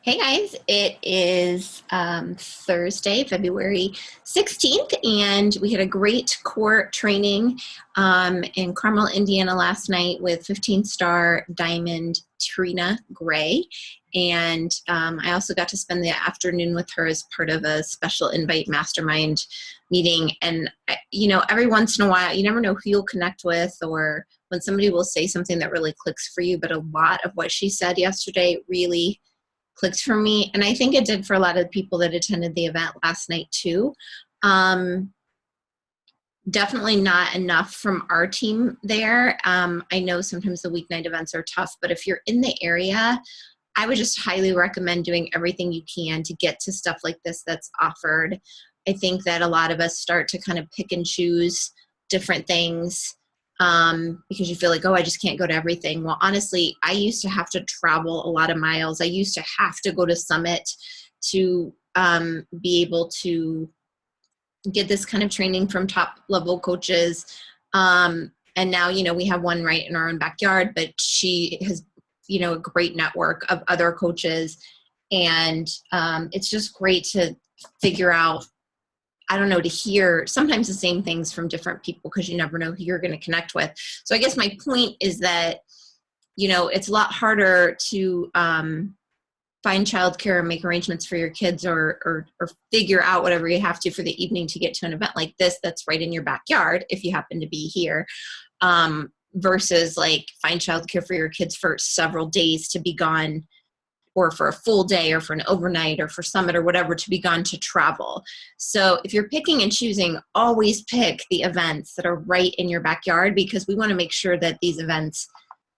Hey guys, it is Thursday, February 16th, and we had a great core training in Carmel, Indiana last night with 15-star diamond Trina Gray. And I also got to spend the afternoon with her as part of a special invite mastermind meeting. And, every once in a while, you never know who you'll connect with or when somebody will say something that really clicks for you. But a lot of what she said yesterday really clicked for me, and I think it did for a lot of the people that attended the event last night too. Definitely not enough from our team there. I know sometimes the weeknight events are tough, but if you're in the area, I would just highly recommend doing everything you can to get to stuff like this that's offered. I think that a lot of us start to kind of pick and choose different things because you feel like, oh, I just can't go to everything. Well, honestly, I used to have to travel a lot of miles. I used to have to go to Summit to be able to get this kind of training from top level coaches. And now, we have one right in our own backyard, but she has, a great network of other coaches. And it's just great to figure out, to hear sometimes the same things from different people because you never know who you're going to connect with. So I guess my point is that, it's a lot harder to find childcare and make arrangements for your kids or figure out whatever you have to for the evening to get to an event like this that's right in your backyard if you happen to be here, versus like find childcare for your kids for several days to be gone, or for a full day, or for an overnight, or for Summit, or whatever, to be gone to travel. So if you're picking and choosing, always pick the events that are right in your backyard, because we want to make sure that these events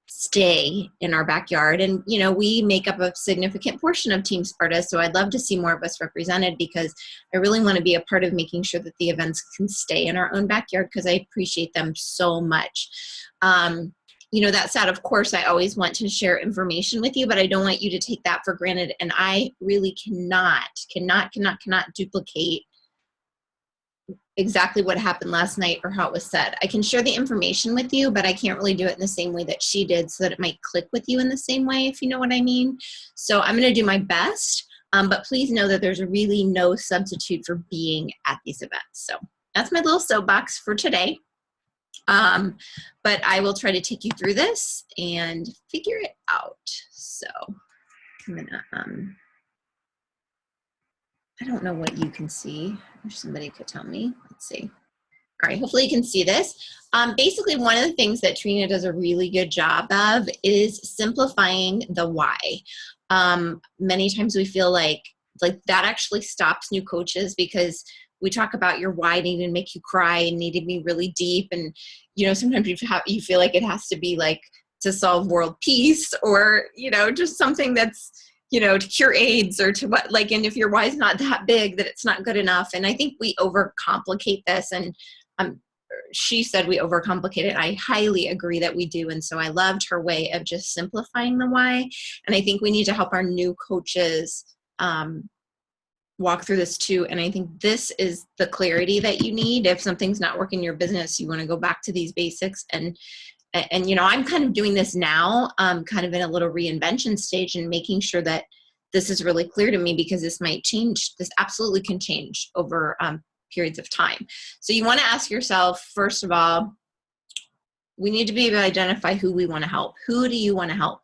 stay in our backyard. And, we make up a significant portion of Team Sparta, so I'd love to see more of us represented, because I really want to be a part of making sure that the events can stay in our own backyard, because I appreciate them so much. That said, of course, I always want to share information with you, but I don't want you to take that for granted. And I really cannot duplicate exactly what happened last night or how it was said. I can share the information with you, but I can't really do it in the same way that she did, so that it might click with you in the same way, if you know what I mean. So I'm going to do my best, but please know that there's really no substitute for being at these events. So that's my little soapbox for today. But I will try to take you through this and figure it out. So I'm gonna, I don't know what you can see. I wish somebody could tell me. Let's see. All right, hopefully you can see this. Basically, one of the things that Trina does a really good job of is simplifying the why. Many times we feel like that actually stops new coaches, because we talk about your why needing to make you cry and need to be really deep. And, sometimes you feel like it has to be like to solve world peace, or, just something that's, to cure AIDS, or to what, and if your why is not that big, that it's not good enough. And I think we overcomplicate this. And she said we overcomplicate it. I highly agree that we do. And so I loved her way of just simplifying the why. And I think we need to help our new coaches walk through this too. And I think this is the clarity that you need. If something's not working in your business, you want to go back to these basics. And I'm kind of doing this now, kind of in a little reinvention stage, and making sure that this is really clear to me, because this might change. This absolutely can change over periods of time. So you want to ask yourself, first of all, we need to be able to identify who we want to help. Who do you want to help?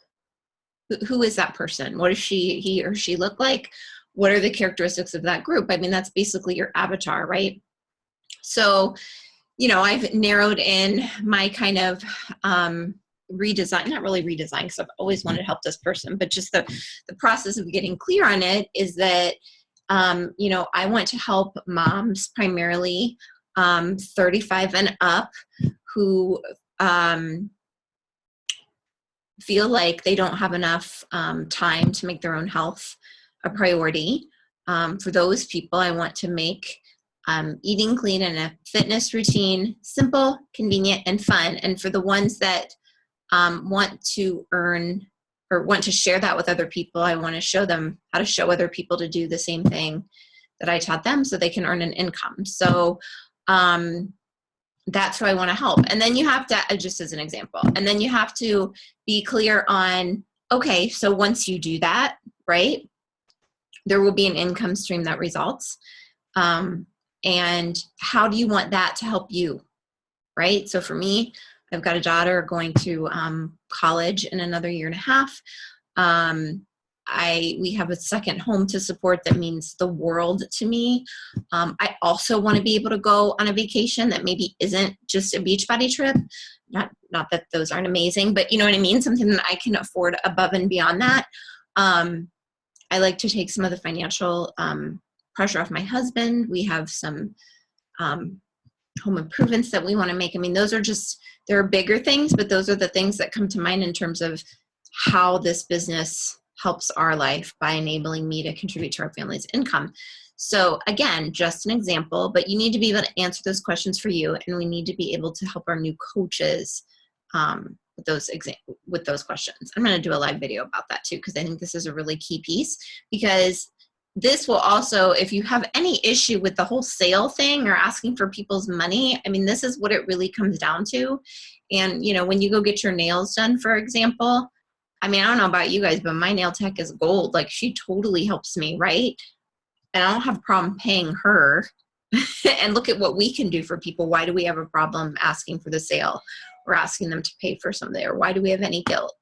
Who is that person? What does he or she look like? What are the characteristics of that group? I mean, that's basically your avatar, right? So, I've narrowed in my kind of redesign, not really redesign, because I've always wanted to help this person, but just the process of getting clear on it is that, I want to help moms primarily 35 and up who feel like they don't have enough time to make their own health a priority. For those people, I want to make eating clean and a fitness routine simple, convenient, and fun. And for the ones that want to earn or want to share that with other people, I want to show them how to show other people to do the same thing that I taught them, so they can earn an income. So that's who I want to help. And then you have to, just as an example, and then you have to be clear on, okay, so once you do that, right, there will be an income stream that results. And how do you want that to help you, right? So for me, I've got a daughter going to college in another year and a half. We have a second home to support that means the world to me. I also want to be able to go on a vacation that maybe isn't just a Beachbody trip. Not that those aren't amazing, but you know what I mean? Something that I can afford above and beyond that. I like to take some of the financial pressure off my husband. We have some home improvements that we want to make. I mean, there are bigger things, but those are the things that come to mind in terms of how this business helps our life by enabling me to contribute to our family's income. So again, just an example, but you need to be able to answer those questions for you, and we need to be able to help our new coaches with those questions. I'm going to do a live video about that too, because I think this is a really key piece, because this will also, if you have any issue with the whole sale thing or asking for people's money, I mean, this is what it really comes down to. And, you know, when you go get your nails done, for example, I mean, I don't know about you guys, but my nail tech is gold. Like, she totally helps me, right? And I don't have a problem paying her. And look at what we can do for people. Why do we have a problem asking for the sale or asking them to pay for something? Or why do we have any guilt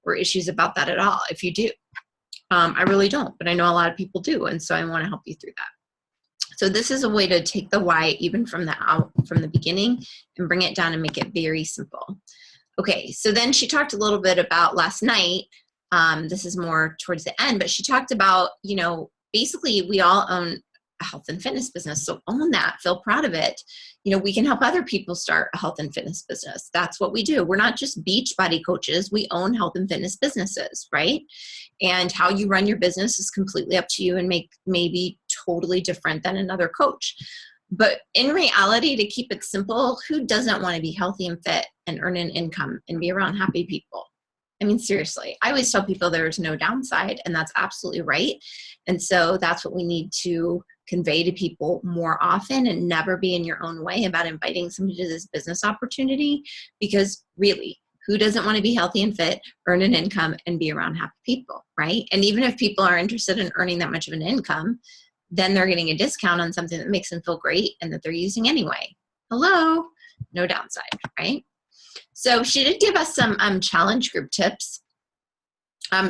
or issues about that at all? If you do. I really don't, but I know a lot of people do. And so I want to help you through that. So this is a way to take the why even from the beginning and bring it down and make it very simple. Okay, so then she talked a little bit about last night. This is more towards the end, but she talked about, you know, basically we all own a health and fitness business. So own that, feel proud of it. You know, we can help other people start a health and fitness business. That's what we do. We're not just Beachbody coaches. We own health and fitness businesses, right? And how you run your business is completely up to you and maybe totally different than another coach. But in reality, to keep it simple, who doesn't want to be healthy and fit and earn an income and be around happy people? I mean, seriously, I always tell people there's no downside, and that's absolutely right. And so that's what we need to convey to people more often, and never be in your own way about inviting somebody to this business opportunity, because really, who doesn't want to be healthy and fit, earn an income, and be around happy people, right? And even if people are interested in earning that much of an income, then they're getting a discount on something that makes them feel great and that they're using anyway. Hello, no downside, right? So she did give us some challenge group tips.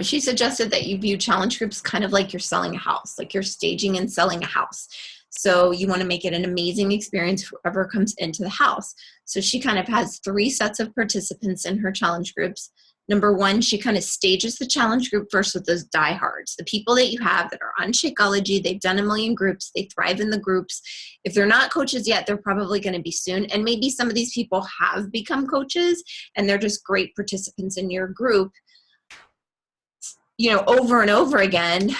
She suggested that you view challenge groups kind of like you're selling a house, like you're staging and selling a house. So you want to make it an amazing experience for whoever comes into the house. So she kind of has 3 sets of participants in her challenge groups. Number 1, she kind of stages the challenge group first with those diehards, the people that you have that are on Shakeology. They've done a million groups. They thrive in the groups. If they're not coaches yet, they're probably going to be soon. And maybe some of these people have become coaches and they're just great participants in your group, you know, over and over again.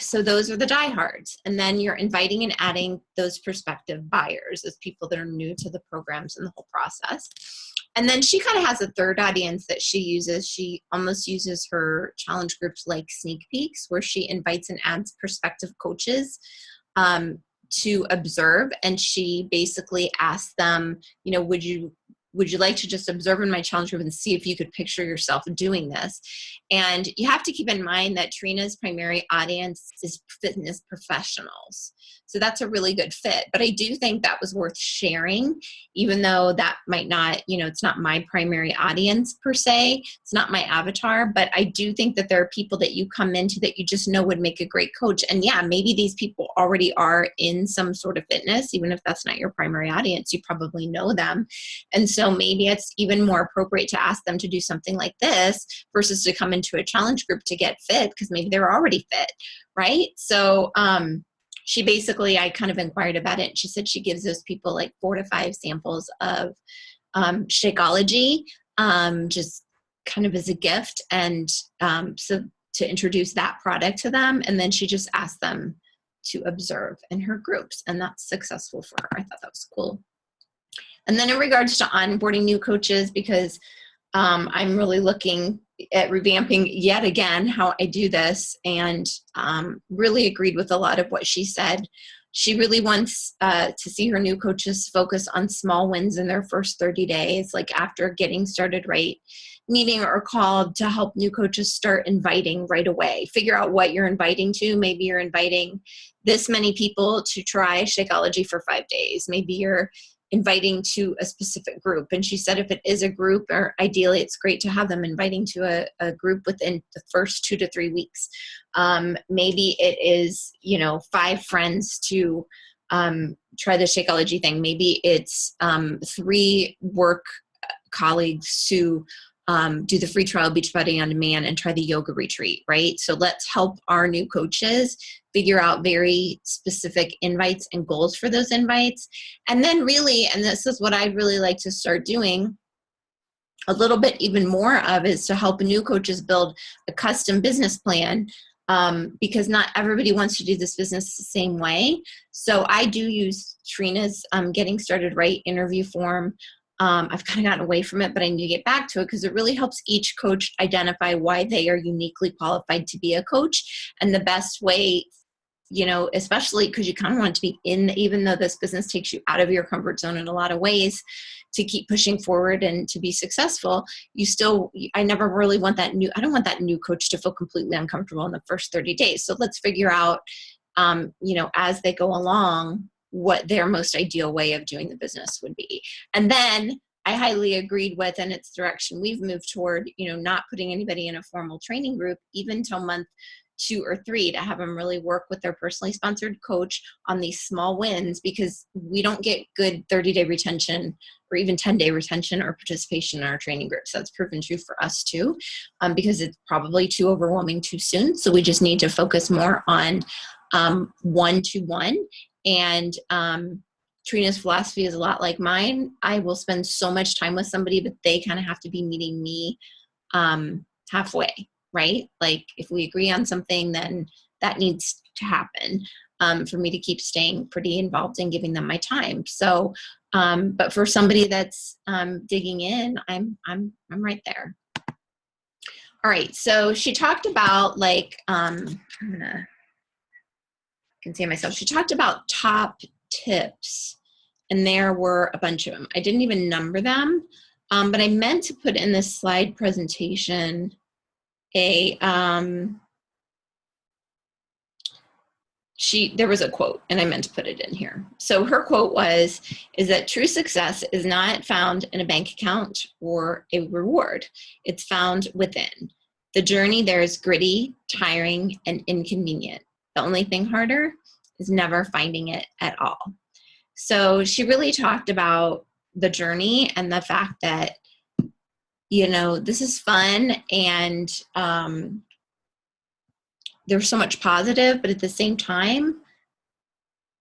So those are the diehards. And then you're inviting and adding those prospective buyers as people that are new to the programs and the whole process. And then she kind of has a third audience that she uses. She almost uses her challenge groups like sneak peeks, where she invites and adds prospective coaches to observe. And she basically asks them, you know, would you like to just observe in my challenge group and see if you could picture yourself doing this? And you have to keep in mind that Trina's primary audience is fitness professionals. So that's a really good fit. But I do think that was worth sharing, even though that might not, you know, it's not my primary audience per se. It's not my avatar. But I do think that there are people that you come into that you just know would make a great coach. And yeah, maybe these people already are in some sort of fitness. Even if that's not your primary audience, you probably know them. And so maybe it's even more appropriate to ask them to do something like this versus to come into a challenge group to get fit, because maybe they're already fit, right? So she basically, I kind of inquired about it. She said she gives those people like 4 to 5 samples of Shakeology, just kind of as a gift, and so to introduce that product to them. And then she just asked them to observe in her groups, and that's successful for her. I thought that was cool. And then in regards to onboarding new coaches, because I'm really looking at revamping yet again how I do this, and really agreed with a lot of what she said. She really wants to see her new coaches focus on small wins in their first 30 days, like after getting started right, meeting or call to help new coaches start inviting right away. Figure out what you're inviting to. Maybe you're inviting this many people to try Shakeology for 5 days. Maybe you're inviting to a specific group. And she said if it is a group, or ideally it's great to have them inviting to a group within the first 2 to 3 weeks. Maybe it is, 5 friends to try the Shakeology thing. Maybe it's 3 work colleagues to do the free trial Beachbody on Demand and try the yoga retreat, right? So let's help our new coaches figure out very specific invites and goals for those invites. And then really, and this is what I'd really like to start doing a little bit even more of, is to help new coaches build a custom business plan, because not everybody wants to do this business the same way. So I do use Trina's Getting Started Right interview form. I've kind of gotten away from it, but I need to get back to it because it really helps each coach identify why they are uniquely qualified to be a coach, and the best way, especially because you kind of want to be in, even though this business takes you out of your comfort zone in a lot of ways to keep pushing forward and to be successful. I never really want I don't want that new coach to feel completely uncomfortable in the first 30 days. So let's figure out, as they go along, what their most ideal way of doing the business would be. And then I highly agreed with, and it's direction we've moved toward, not putting anybody in a formal training group, even till month 2 or 3, to have them really work with their personally sponsored coach on these small wins, because we don't get good 30-day retention or even 10-day retention or participation in our training groups. That's proven true for us too, because it's probably too overwhelming too soon. So we just need to focus more on one-to-one. And Trina's philosophy is a lot like mine. I will spend so much time with somebody, but they kind of have to be meeting me halfway, right? Like if we agree on something, then that needs to happen for me to keep staying pretty involved in giving them my time. So, but for somebody that's digging in, I'm right there. All right. So she talked about can say myself. She talked about top tips, and there were a bunch of them. I didn't even number them, but I meant to put in this slide presentation there was a quote, and I meant to put it in here. So her quote is that true success is not found in a bank account or a reward. It's found within. The journey there is gritty, tiring, and inconvenient. The only thing harder is never finding it at all. So she really talked about the journey and the fact that, this is fun, and there's so much positive, but at the same time,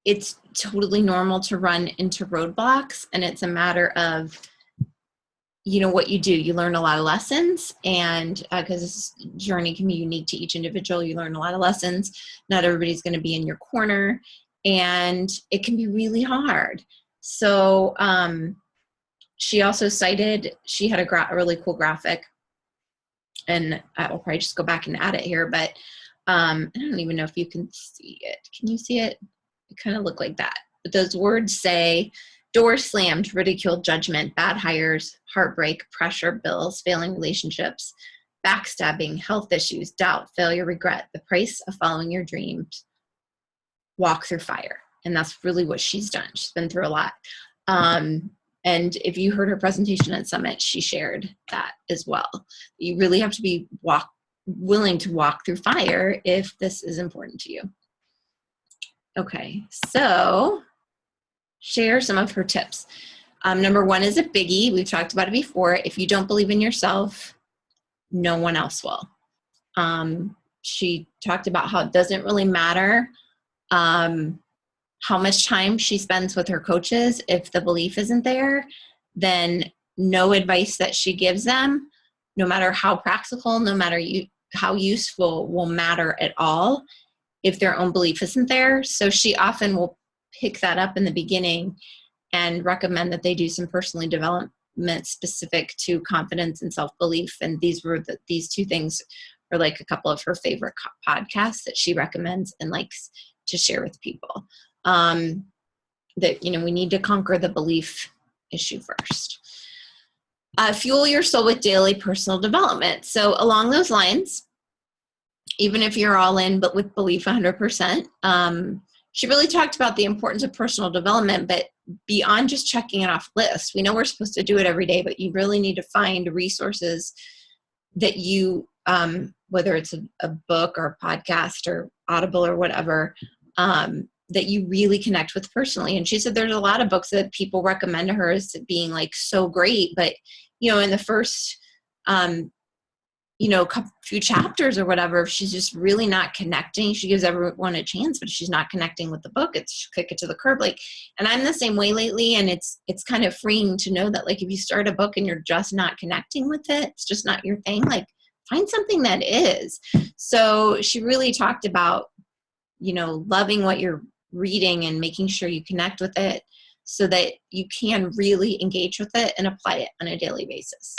it's totally normal to run into roadblocks, and it's a matter of, what you do. You learn a lot of lessons, and because this journey can be unique to each individual, you learn a lot of lessons. Not everybody's going to be in your corner, and it can be really hard. So she also cited, she had a really cool graphic, and I will probably just go back and add it here, but I don't even know if you can see it. Can you see it? It kind of looked like that. But those words say: doors slammed, ridicule, judgment, bad hires, heartbreak, pressure, bills, failing relationships, backstabbing, health issues, doubt, failure, regret, the price of following your dreams, walk through fire. And that's really what she's done. She's been through a lot. And if you heard her presentation at Summit, she shared that as well. You really have to be willing to walk through fire if this is important to you. Okay, so share some of her tips. Number 1 is a biggie. We've talked about it before. If you don't believe in yourself, no one else will. She talked about how it doesn't really matter how much time she spends with her coaches. If the belief isn't there, then no advice that she gives them, no matter how practical, no matter how useful, will matter at all if their own belief isn't there. So she often will pick that up in the beginning and recommend that they do some personal development specific to confidence and self-belief. And these 2 things are like a couple of her favorite podcasts that she recommends and likes to share with people. that, we need to conquer the belief issue first. Fuel your soul with daily personal development. So along those lines, even if you're all in, but with belief 100%, she really talked about the importance of personal development, but beyond just checking it off lists. We know we're supposed to do it every day, but you really need to find resources that you, whether it's a book or a podcast or Audible or whatever, that you really connect with personally. And she said there's a lot of books that people recommend to her as being like so great, but in the first few chapters or whatever, if she's just really not connecting, she gives everyone a chance, but if she's not connecting with the book, it's kick it to the curb. And I'm the same way lately. And it's kind of freeing to know that if you start a book and you're just not connecting with it, it's just not your thing, find something that is. So she really talked about, loving what you're reading and making sure you connect with it so that you can really engage with it and apply it on a daily basis.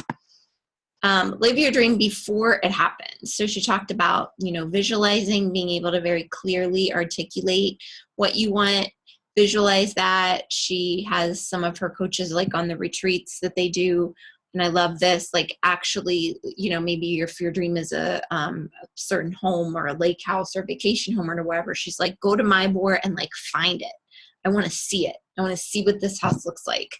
Live your dream before it happens. So she talked about, visualizing, being able to very clearly articulate what you want, visualize that. She has some of her coaches on the retreats that they do. And I love this, actually, maybe if your dream is a certain home or a lake house or vacation home or whatever, she's like, go to my board and find it. I want to see it. I want to see what this house looks like.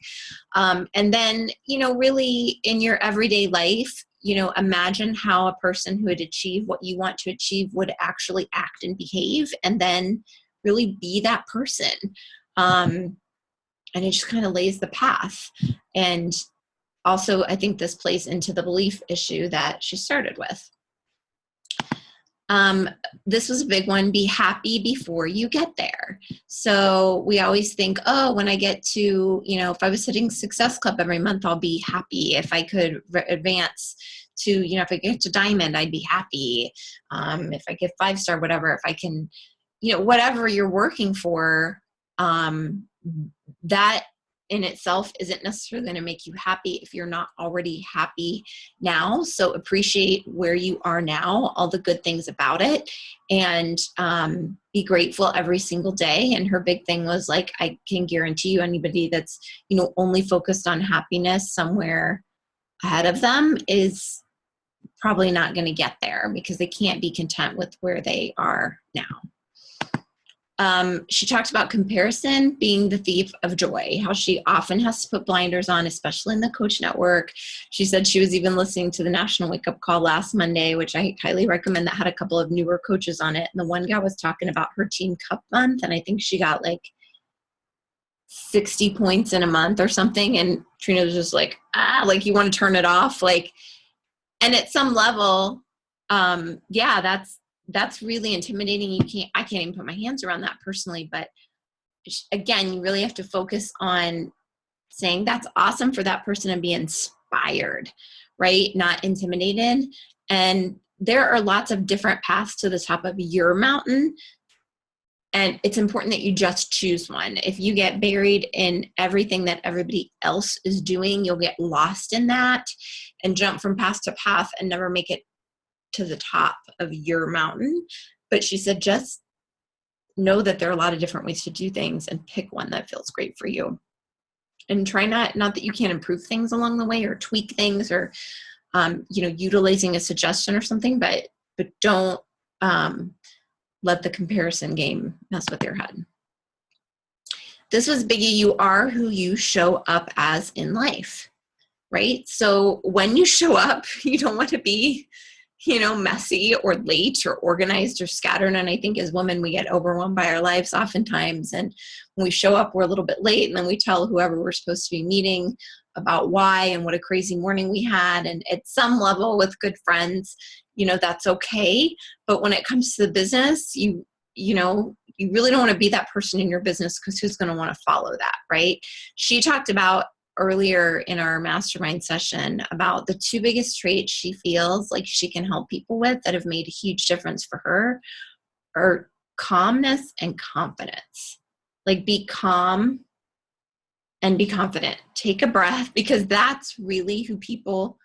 And then, really in your everyday life, imagine how a person who would achieve what you want to achieve would actually act and behave, and then really be that person. And it just kind of lays the path. And also, I think this plays into the belief issue that she started with. This was a big one. Be happy before you get there. So we always think, oh, when I get to, if I was hitting Success Club every month, I'll be happy. If I could advance to, if I get to Diamond, I'd be happy. If I get 5-star, whatever, if I can, whatever you're working for, that in itself isn't necessarily going to make you happy if you're not already happy now. So appreciate where you are now, all the good things about it, and be grateful every single day. And her big thing was I can guarantee you anybody that's, only focused on happiness somewhere ahead of them is probably not going to get there because they can't be content with where they are now. She talked about comparison being the thief of joy, how she often has to put blinders on, especially in the coach network. She said she was even listening to the National Wake Up Call last Monday, which I highly recommend, that had a couple of newer coaches on it. And the one guy was talking about her Team Cup month, and I think she got 60 points in a month or something. And Trina was just you want to turn it off. And at some level, that's really intimidating. I can't even put my hands around that personally, but again, you really have to focus on saying that's awesome for that person and be inspired, right? Not intimidated. And there are lots of different paths to the top of your mountain. And it's important that you just choose one. If you get buried in everything that everybody else is doing, you'll get lost in that and jump from path to path and never make it to the top of your mountain. But she said, just know that there are a lot of different ways to do things and pick one that feels great for you. And try not that you can't improve things along the way or tweak things or, utilizing a suggestion or something, but don't let the comparison game mess with your head. This was biggie. You are who you show up as in life, right? So when you show up, you don't want to be messy or late or organized or scattered. And I think as women, we get overwhelmed by our lives oftentimes. And when we show up, we're a little bit late, and then we tell whoever we're supposed to be meeting about why and what a crazy morning we had. And at some level with good friends, that's okay. But when it comes to the business, you really don't want to be that person in your business, because who's going to want to follow that, right? She talked about earlier in our mastermind session about the 2 biggest traits she feels like she can help people with that have made a huge difference for her are calmness and confidence. Be calm and be confident. Take a breath, because that's really who people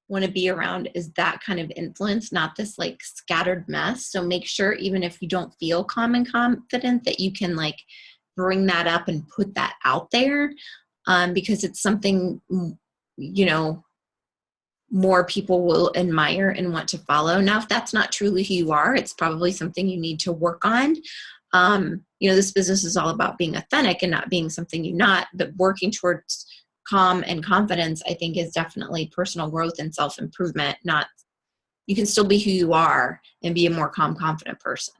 want to be around, is that kind of influence, not this scattered mess. So make sure, even if you don't feel calm and confident, that you can bring that up and put that out there, because it's something, you know, more people will admire and want to follow. Now, if that's not truly who you are, it's probably something you need to work on. You know, this business is all about being authentic and not being something you're not, but working towards calm and confidence, I think, is definitely personal growth and self-improvement. Not, you can still be who you are and be a more calm, confident person.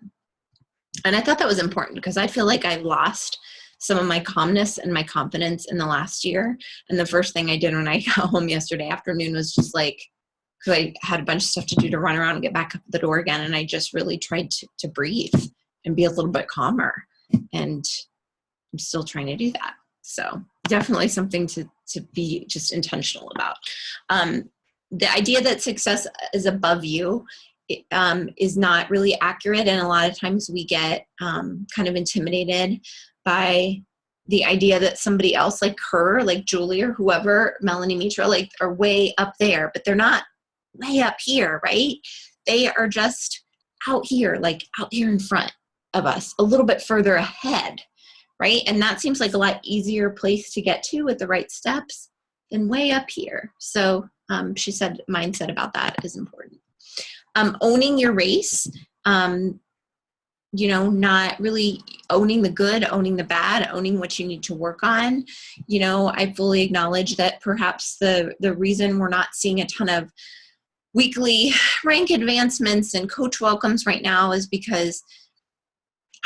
And I thought that was important because I feel like I lost some of my calmness and my confidence in the last year. And the first thing I did when I got home yesterday afternoon was just like, because I had a bunch of stuff to do to run around and get back up the door again. And I just really tried to breathe and be a little bit calmer. And I'm still trying to do that. So definitely something to be just intentional about. The idea that success is above you is not really accurate. And a lot of times we get kind of intimidated by the idea that somebody else like her, like Julie or whoever, Melanie Mitra, like are way up there, but they're not way up here, right? They are just out here, like out here in front of us, a little bit further ahead, right? And that seems like a lot easier place to get to with the right steps than way up here. So she said mindset about that is important. Owning your race, you know, not really owning the good, owning the bad, owning what you need to work on. You know, I fully acknowledge that perhaps the reason we're not seeing a ton of weekly rank advancements and coach welcomes right now is because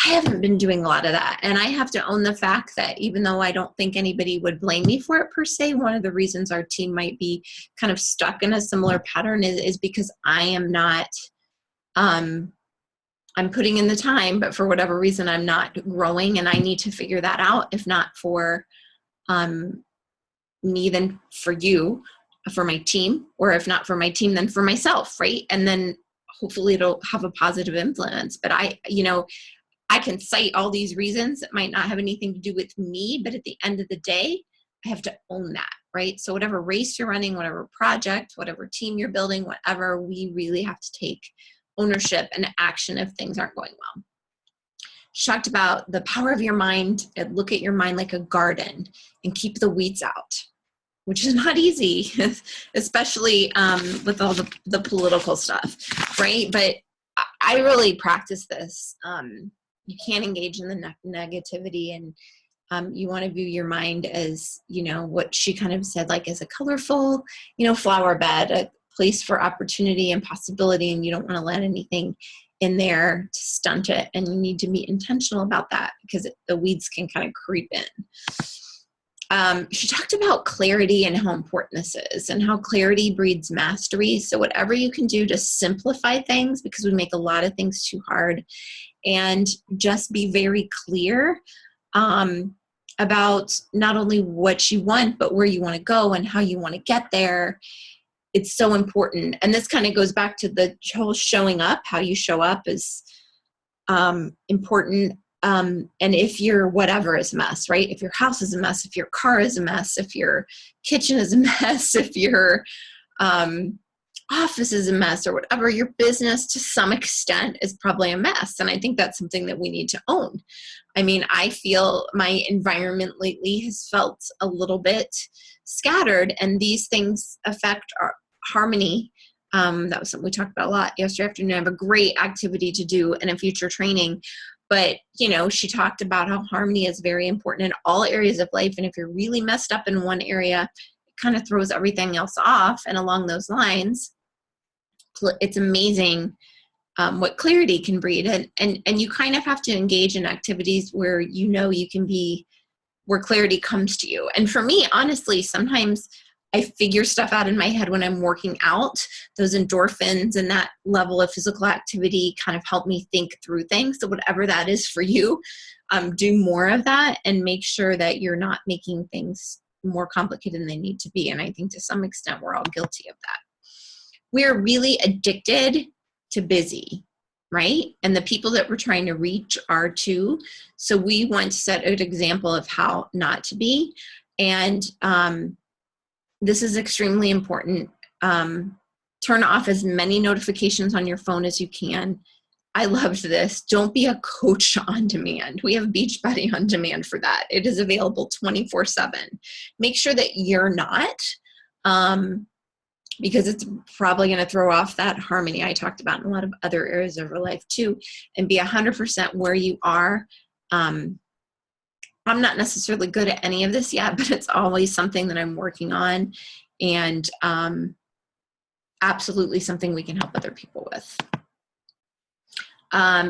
I haven't been doing a lot of that. And I have to own the fact that even though I don't think anybody would blame me for it per se, one of the reasons our team might be kind of stuck in a similar pattern is because I am not, I'm putting in the time, but for whatever reason, I'm not growing, and I need to figure that out. If not for me, then for you, for my team, or if not for my team, then for myself, right? And then hopefully it'll have a positive influence. But I can cite all these reasons that might not have anything to do with me, but at the end of the day, I have to own that, right? So whatever race you're running, whatever project, whatever team you're building, whatever, we really have to take ownership and action if things aren't going well. She talked about the power of your mind, and look at your mind like a garden and keep the weeds out, which is not easy, especially with all the political stuff, right? But I really practice this. You can't engage in the negativity, and you want to view your mind as, you know, what she kind of said, like as a colorful, you know, flower bed, a place for opportunity and possibility, and you don't want to let anything in there to stunt it. And you need to be intentional about that because the weeds can kind of creep in. She talked about clarity and how important this is and how clarity breeds mastery. So whatever you can do to simplify things, because we make a lot of things too hard, and just be very clear about not only what you want, but where you want to go and how you want to get there. It's so important. And this kind of goes back to the whole showing up. How you show up is important. And if your whatever is a mess, right? If your house is a mess, if your car is a mess, if your kitchen is a mess, if your office is a mess, or whatever, your business to some extent is probably a mess. And I think that's something that we need to own. I mean, I feel my environment lately has felt a little bit scattered, and these things affect our harmony. That was something we talked about a lot yesterday afternoon. I have a great activity to do in a future training. But, you know, she talked about how harmony is very important in all areas of life. And if you're really messed up in one area, it kind of throws everything else off. And along those lines, it's amazing what clarity can breed. And you kind of have to engage in activities where you know you can be, where clarity comes to you. And for me, honestly, sometimes I figure stuff out in my head when I'm working out. Those endorphins and that level of physical activity kind of help me think through things. So whatever that is for you, do more of that and make sure that you're not making things more complicated than they need to be. And I think to some extent, we're all guilty of that. We're really addicted to busy, right? And the people that we're trying to reach are too. So we want to set an example of how not to be. And this is extremely important. Turn off as many notifications on your phone as you can. I loved this. Don't be a coach on demand. We have Beachbody on demand for that. It is available 24/7. Make sure that you're not, because it's probably going to throw off that harmony I talked about in a lot of other areas of your life too, and be 100% where you are. I'm not necessarily good at any of this yet, but it's always something that I'm working on, and absolutely something we can help other people with.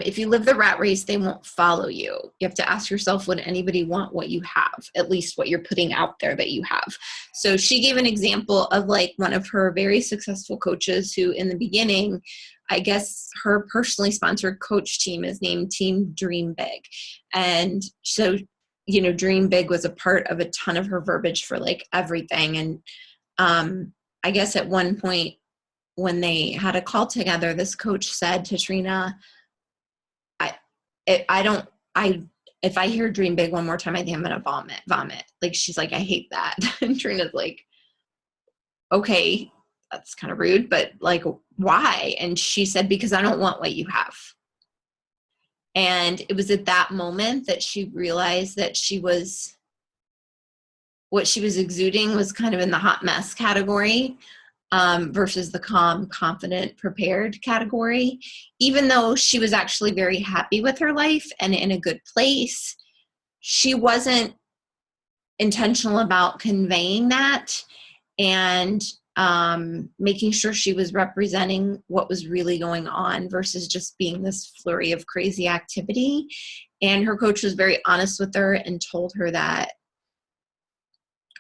If you live the rat race, they won't follow you. You have to ask yourself, would anybody want what you have? At least what you're putting out there that you have. So she gave an example of like one of her very successful coaches who in the beginning, I guess her personally sponsored coach team is named Team Dream Big. And so, you know, Dream Big was a part of a ton of her verbiage for like everything. And I guess at one point when they had a call together, this coach said to Trina, if I hear dream big one more time, I think I'm going to vomit. Like, she's like, I hate that. And Trina's like, okay, that's kind of rude, but like, why? And she said, because I don't want what you have. And it was at that moment that she realized that what she was exuding was kind of in the hot mess category. Versus the calm, confident, prepared category. Even though she was actually very happy with her life and in a good place, she wasn't intentional about conveying that and making sure she was representing what was really going on versus just being this flurry of crazy activity. And her coach was very honest with her and told her that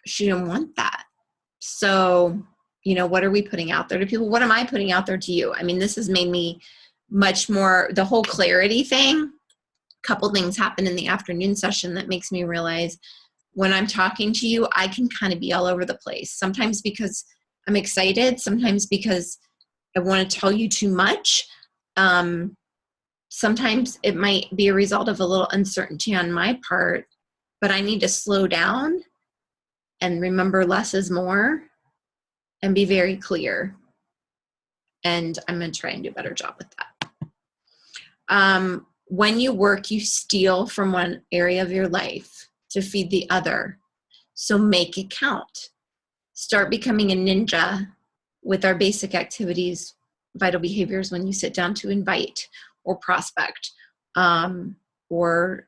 she didn't want that. So, you know, what are we putting out there to people? What am I putting out there to you? I mean, this has made me much more, the whole clarity thing, a couple things happened in the afternoon session that makes me realize when I'm talking to you, I can kind of be all over the place. Sometimes because I'm excited, sometimes because I want to tell you too much. Sometimes it might be a result of a little uncertainty on my part, but I need to slow down and remember less is more. And be very clear. And I'm going to try and do a better job with that. When you work, you steal from one area of your life to feed the other. So make it count. Start becoming a ninja with our basic activities, vital behaviors when you sit down to invite or prospect or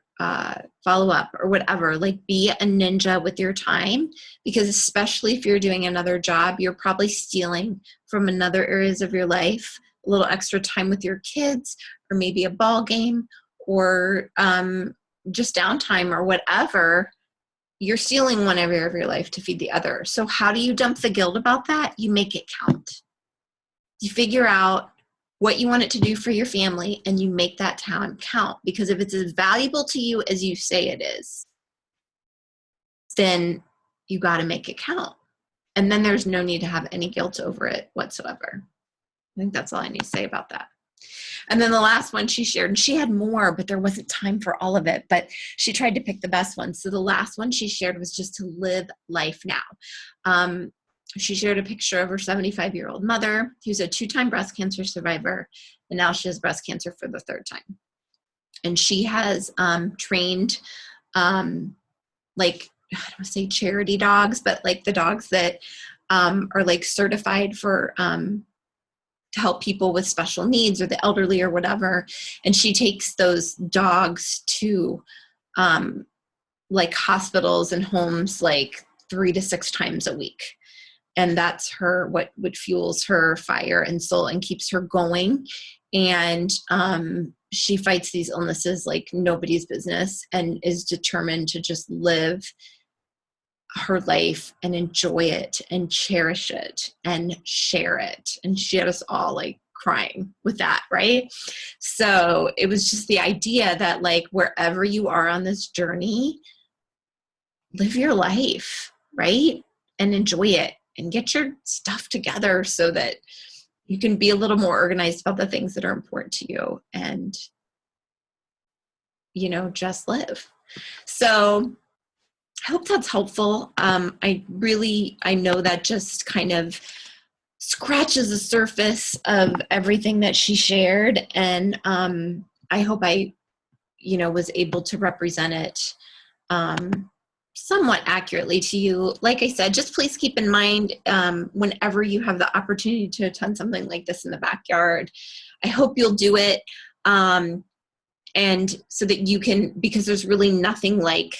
follow up or whatever. Like, be a ninja with your time, because especially if you're doing another job, you're probably stealing from another areas of your life, a little extra time with your kids, or maybe a ball game, or just downtime or whatever. You're stealing one area of your life to feed the other. So how do you dump the guilt about that? You make it count. You figure out what you want it to do for your family, and you make that time count. Because if it's as valuable to you as you say it is, then you got to make it count. And then there's no need to have any guilt over it whatsoever. I think that's all I need to say about that. And then the last one she shared, and she had more, but there wasn't time for all of it, but she tried to pick the best one. So the last one she shared was just to live life now. She shared a picture of her 75-year-old mother, who's a 2-time breast cancer survivor, and now she has breast cancer for the 3rd time. And she has trained, like, I don't want to say charity dogs, but like the dogs that are like certified for to help people with special needs or the elderly or whatever. And she takes those dogs to like hospitals and homes like 3 to 6 times a week. And that's what fuels her fire and soul and keeps her going. And she fights these illnesses like nobody's business, and is determined to just live her life and enjoy it and cherish it and share it. And she had us all like crying with that, right? So it was just the idea that like wherever you are on this journey, live your life, right? And enjoy it. And get your stuff together so that you can be a little more organized about the things that are important to you, and, you know, just live. So I hope that's helpful. I know that just kind of scratches the surface of everything that she shared. And I hope I, was able to represent it somewhat accurately to you. Like I said, just please keep in mind whenever you have the opportunity to attend something like this in the backyard, I hope you'll do it. And so that you can, because there's really nothing like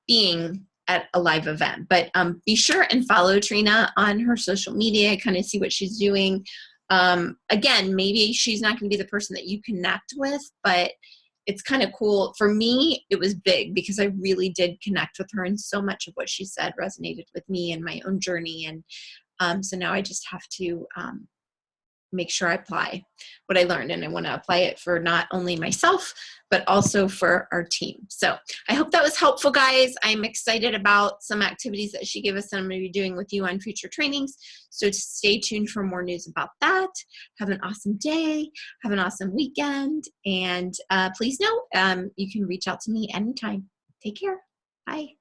being at a live event. But be sure and follow Trina on her social media, kind of see what she's doing. Again, maybe she's not going to be the person that you connect with, but it's kind of cool. For me, it was big because I really did connect with her, and so much of what she said resonated with me and my own journey. And so now I just have to make sure I apply what I learned, and I want to apply it for not only myself, but also for our team. So I hope that was helpful, guys. I'm excited about some activities that she gave us that I'm going to be doing with you on future trainings. So stay tuned for more news about that. Have an awesome day. Have an awesome weekend. And please know you can reach out to me anytime. Take care. Bye.